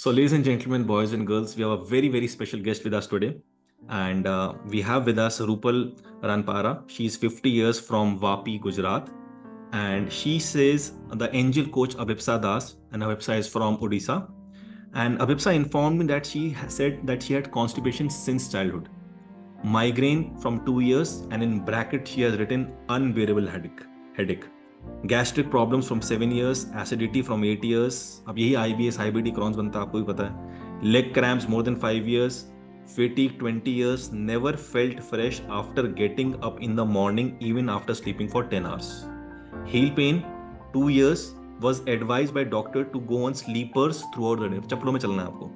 So, ladies and gentlemen, boys and girls, we have a very, very special guest with us today. And we have with us Rupal Ranpara. She's 50 years from Vapi, Gujarat. And she says the angel coach Abhipsa Das, and Abhipsa is from Odisha. And Abhipsa informed me that she said that she had constipation since childhood, migraine from 2 years, and in bracket she has written unbearable headache. Gastric problems from 7 years, acidity from 8 years. अब यही IBS IBD क्रॉन्स बनता है, आपको भी पता है. Leg cramps more than 5 years, fatigue 20 years, never felt fresh after getting up in the morning even after sleeping for 10 hours. Heel pain 2 years, was advised by doctor to go on sleepers throughout the day. चप्पलों में चलना है आपको.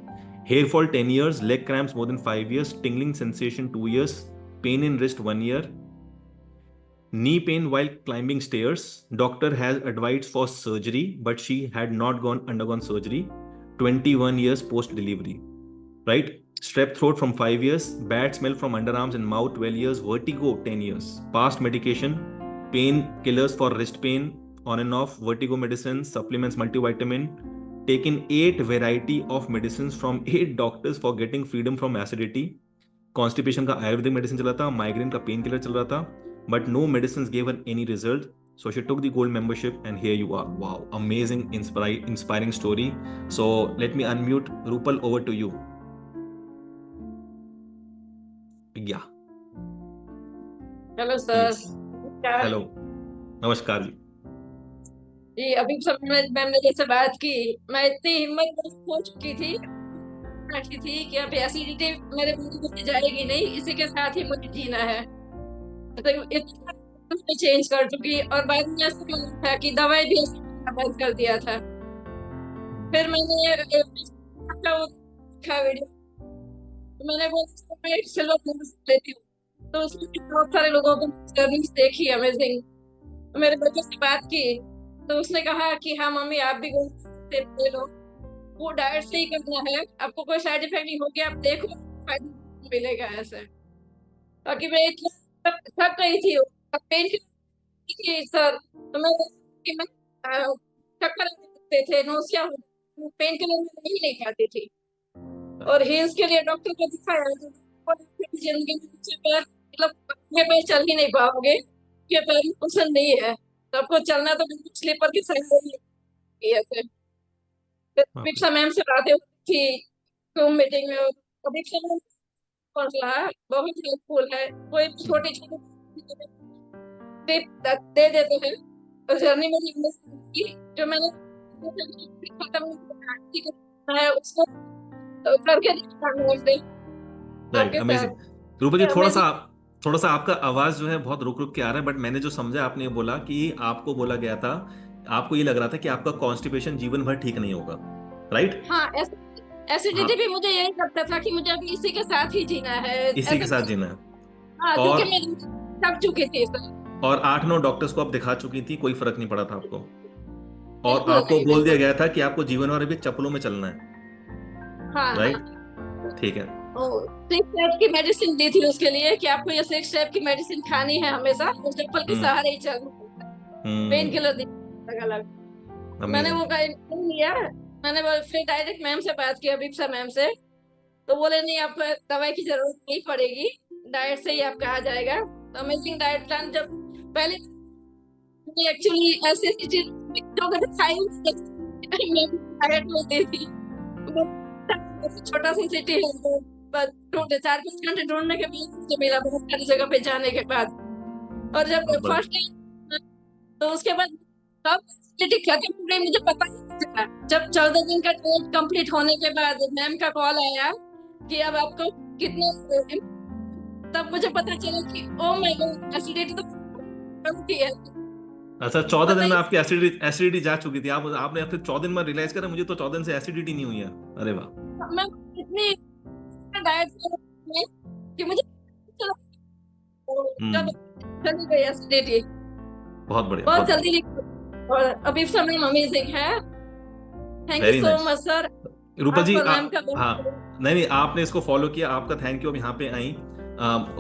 Hair fall 10 years, leg cramps more than 5 years, tingling sensation 2 years, pain in wrist 1 year, knee pain while climbing stairs. Doctor has advised for surgery, but she had not undergone surgery. 21 years post delivery, right? Strep throat from 5 years, bad smell from underarms and mouth 12 years, vertigo 10 years, past medication, pain killers for wrist pain on and off, vertigo medicines, supplements, multivitamin, taken 8 variety of medicines from 8 doctors for getting freedom from acidity. Constipation का Ayurvedic medicine चला था, migraine का pain killer चल रहा था, but no medicines gave her any result. So she took the gold membership, and here you are. Wow, amazing, inspiring story. So let me unmute Rupal. Over to you. Yeah. Hello sir. Hello, नमस्कार जी. जी अभी सब ma'am ने जैसे बात की, मैं इतनी हिम्मत हो चुकी थी कि अब एसिडिटी मेरे मुंह से जाएगी नहीं, इसी के साथ ही मुझे जीना है. तो इतना चेंज कर चुकी, और बाद में ऐसा लगा था कि दवाई भी बंद कर दिया था. फिर मैंने देखा वीडियो, तो मैंने बोला मैं सिल्वर मेडल लेती हूँ. तो उसमें बहुत सारे लोगों को सर्विस देखी अमेजिंग. तो मेरे बच्चे से बात की, तो उसने कहा कि हाँ मम्मी आप भी गोल्ड ले लो, वो डाइट से ही करना है, आपको कोई साइड इफेक्ट नहीं हो गया, आप देखो फायदा मिलेगा ऐसे. बाकी मैं इतना थक गई थी, पेन की सर, तो मैं चक्कर आते थे, नोसिया, पेन किलर में नहीं खाती थी. और हील्स के लिए डॉक्टर को दिखाया, जिंदगी में मतलब पैर चल ही नहीं पाओगे, ये पैर में पसंद नहीं है, तो आपको चलना तो बिल्कुल स्लीपर की सही ऐसे. दीक्षा मैम से बातें हुई थी जूम मीटिंग में. दीक्षा मैम बहुत हेल्पफुल है, कोई छोटी छोटी टिप दे देते हैं. और जर्नी में जो मैंने खत्म है उसको करके रूपा जी, थोड़ा सा आपका आवाज जो है बहुत रुक रुक के आ रहा है, बट मैंने जो समझा आपने ये बोला कि आपको बोला गया था, आपको ये लग रहा था कि आपका कॉन्स्टिपेशन जीवन भर ठीक नहीं होगा, राइट? हाँ, एसिडिटी भी मुझे यही लगता था कि मुझे अभी इसी के साथ ही जीना है, इसी के साथ जीना है. हाँ, और क्योंकि मैं थक चुकी थी सर. और 8-9 डॉक्टर्स को आप दिखा चुकी थी, कोई फर्क नहीं पड़ा था आपको, और बिल्कुल आपको नहीं, बोल दिया बिल्कुल. गया था कि आपको जीवन भर अभी चप्पलों में चलना है, हाँ राइट? हाँ. ठीक है. 6 स्टेप की मेडिसिन दी थी उसके लिए कि आपको ये 6 स्टेप की मेडिसिन खानी है हमेशा, उस चप्पल के सहारे ही चलना. पेन किलर दी अलग अलग. मैंने वो लिया. मैंने फिर डायरेक्ट मैम से बात की, अभिप्सा मैम से, तो बोले नहीं आपको दवाई की जरूरत नहीं पड़ेगी, डाइट से ही आपका आ जाएगा. तो अमेजिंग डाइट प्लान जब पहले एक्चुअली ऐसी चीज डाइट में दी थी. छोटा सा सिटी है, ढूंढे 4-5 घंटे ढूंढने के बाद मुझे मिला, बहुत सारी जगह पे जाने के बाद. और जब फर्स्ट टाइम, तो उसके बाद खत्म हो गई, मुझे पता नहीं चला. जब 14 दिन का ट्रेन कंप्लीट होने के बाद मैम का कॉल आया कि अब आपको कितने, तब मुझे पता चला कि ओ माय गॉड, एसिडिटी तो कम थी है. अच्छा, 14 दिन में आपकी एसिडिटी जा चुकी थी. आपने फिर 14 दिन में रियलाइज करा मुझे तो 14 दिन से एसिडिटी नहीं हुई है. अरे वाह. मैं इतनी डाइट कि मुझे जब चली गई एसिडिटी, बहुत बढ़िया, बहुत जल्दी. और अभी समय अमेजिंग है. Thank you so much sir. Rupa ji, हाँ, नहीं, आपने इसको फॉलो किया, आपका थैंक यू. अब यहाँ पे आई,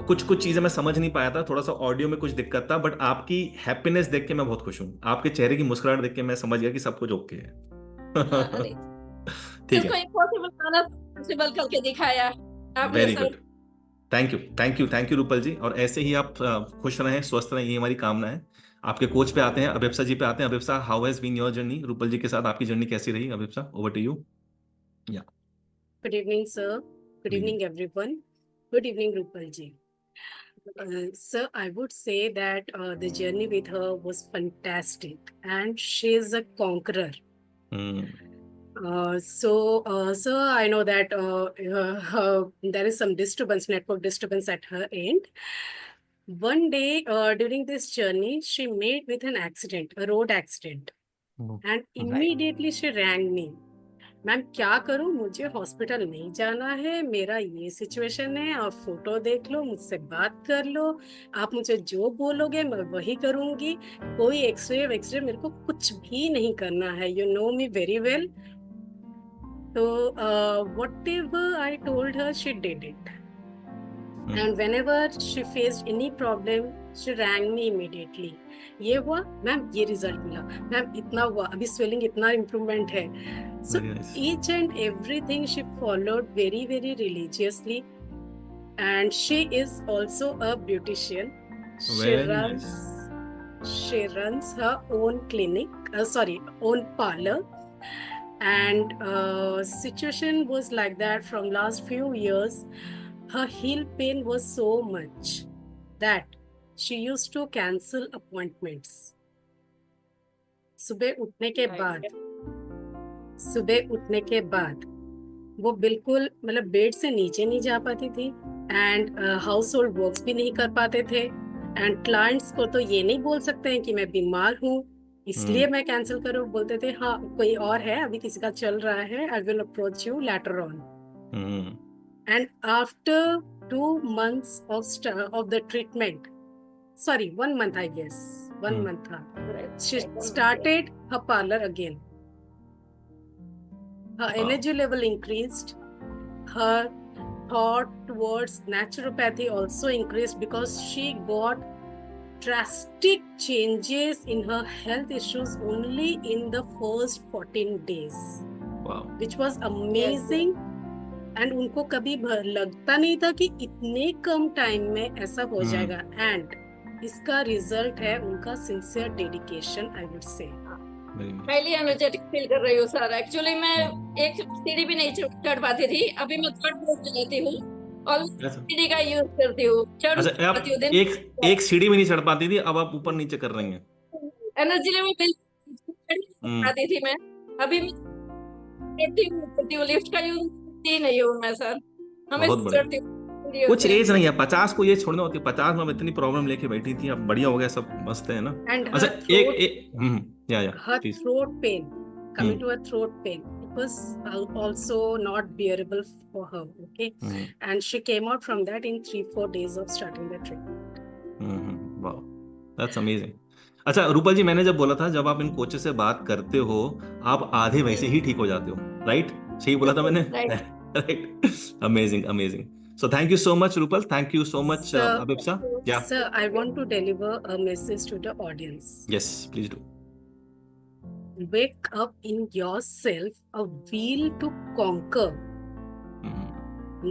कुछ चीजें मैं समझ नहीं पाया था, थोड़ा सा ऑडियो में कुछ दिक्कत था, बट आपकी हैप्पीनेस देख के मैं बहुत खुश हूँ. आपके चेहरे की मुस्कुराहट देख के मैं समझ गया कि सब कुछ ओके है. ठीक इसको है, इम्पॉसिबल खाना पॉसिबल करके दिखाया आपने very sir. Good. Thank you, thank you, thank you Rupal ji, और ऐसे ही आप खुश रहें, स्वस्थ रहें, ये हमारी कामना है। आपके कोच पे आते हैं, अभिप्सा जी पे आते हैं। Abhipsa, how has been your journey? Rupal ji के साथ आपकी जर्नी कैसी रही? Abhipsa, over to you. या Good evening, sir. Good evening, everyone. Good evening, Rupal ji. Sir, I would say that the journey with her was fantastic, and she is a conqueror. Sir, I know that there is some disturbance, network disturbance at her end. One day during this journey, she met with an accident, a road accident, and immediately she rang me. Ma'am क्या करूं, मुझे hospital नहीं जाना है, मेरा ये situation है, आप फोटो देख लो, मुझसे बात कर लो, आप मुझे जो बोलोगे मैं वही करूंगी, कोई एक्सरे वेक्सरे मेरे को कुछ भी नहीं करना है, you know me very well. तो whatever I told her she did it, and whenever she faced any problem she rang me immediately. ये हुआ मैम, ये रिजल्ट मिला मैम, इतना हुआ, अभी स्वेलिंग इतना इम्प्रूवमेंट है। So each and everything she followed very, very religiously, and she is also a beautician. She runs her own clinic, own parlor, and situation was like that from last few years. Her heel pain was so much that she used to cancel appointments. सुबह उठने के बाद वो बिल्कुल मतलब bed से नीचे नहीं जा पाती थी, एंड हाउस होल्ड वर्क्स भी नहीं कर पाते थे, एंड क्लाइंट्स को तो ये नहीं बोल सकते हैं कि मैं बीमार हूँ इसलिए मैं कैंसिल करूँ, बोलते थे हाँ कोई और है, अभी किसी का चल रहा है, I will approach you later on. And after 2 months of the treatment, sorry 1 month, I guess 1 month था, she started her parlor again. Her energy level increased. Her thought towards naturopathy also increased because she got drastic changes in her health issues only in the first 14 days. Wow. Which was amazing. And उनको कभी लगता नहीं था कि इतने कम time में ऐसा हो जाएगा, एंड इसका रिजल्ट है उनका sincere dedication, I would say. Highly energetic feel कर रही हूँ सर। एक्चुअली मैं एक सीढ़ी भी नहीं चढ़ पाती थी, अभी मैं 3rd फ्लोर पे रहती हूँ और सीढ़ी का यूज करती हूँ, चढ़ पाती हूँ। एक सीढ़ी में नहीं चढ़ पाती थी, अब आप ऊपर नीचे कर रही हैं। एनर्जी लेवल बिल्कुल पाती थी मैं, अभी मैं करती हूँ, लिफ्ट का यूज करती नहीं हूँ मैं सर, हमेशा चढ़ती हूँ। कुछ एज नहीं है, 50 को ये छोड़ना होती है, 50 में इतनी प्रॉब्लम लेके बैठी थी, अब बढ़िया हो गया, सब मस्त है ना। अच्छा her throat pain, coming to her throat pain, it was also not bearable for her, okay, and she came out from that in 3-4 days of starting the treatment. Wow, that's amazing. अच्छा रूपल जी, मैंने जब बोला था जब आप इन coaches से बात करते हो आप आधे वैसे ही ठीक हो जाते हो, राइट? सही बोला था मैंने? Right, amazing amazing. So thank you so much, Rupal. Thank you so much, Abhipsa. Yeah. Sir, I want to deliver a message to the audience. Yes, please do. Wake up in yourself a will to conquer.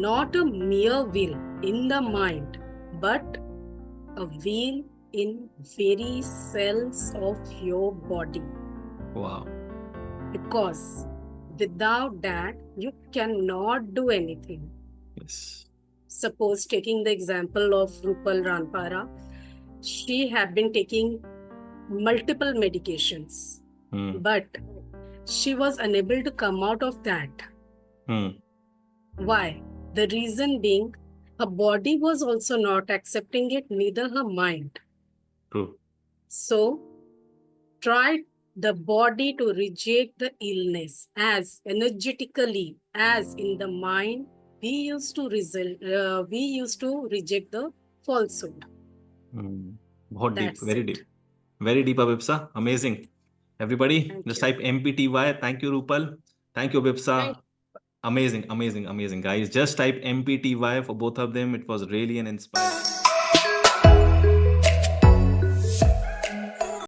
Not a mere will in the mind, but a will in very cells of your body. Wow. Because without that, you cannot do anything. Yes. Suppose taking the example of Rupal Ranpara, she had been taking multiple medications, but she was unable to come out of that. Why? The reason being, her body was also not accepting it, neither her mind. True. So, try the body to reject the illness as energetically as in the mind. We used to reject the falsehood. बहुत deep, very deep, Abhipsa. Amazing. Everybody, just type MPTY. Thank you, Rupal. Thank you, Abhipsa. Amazing, amazing, amazing, guys. Just type MPTY for both of them. It was really an inspiring.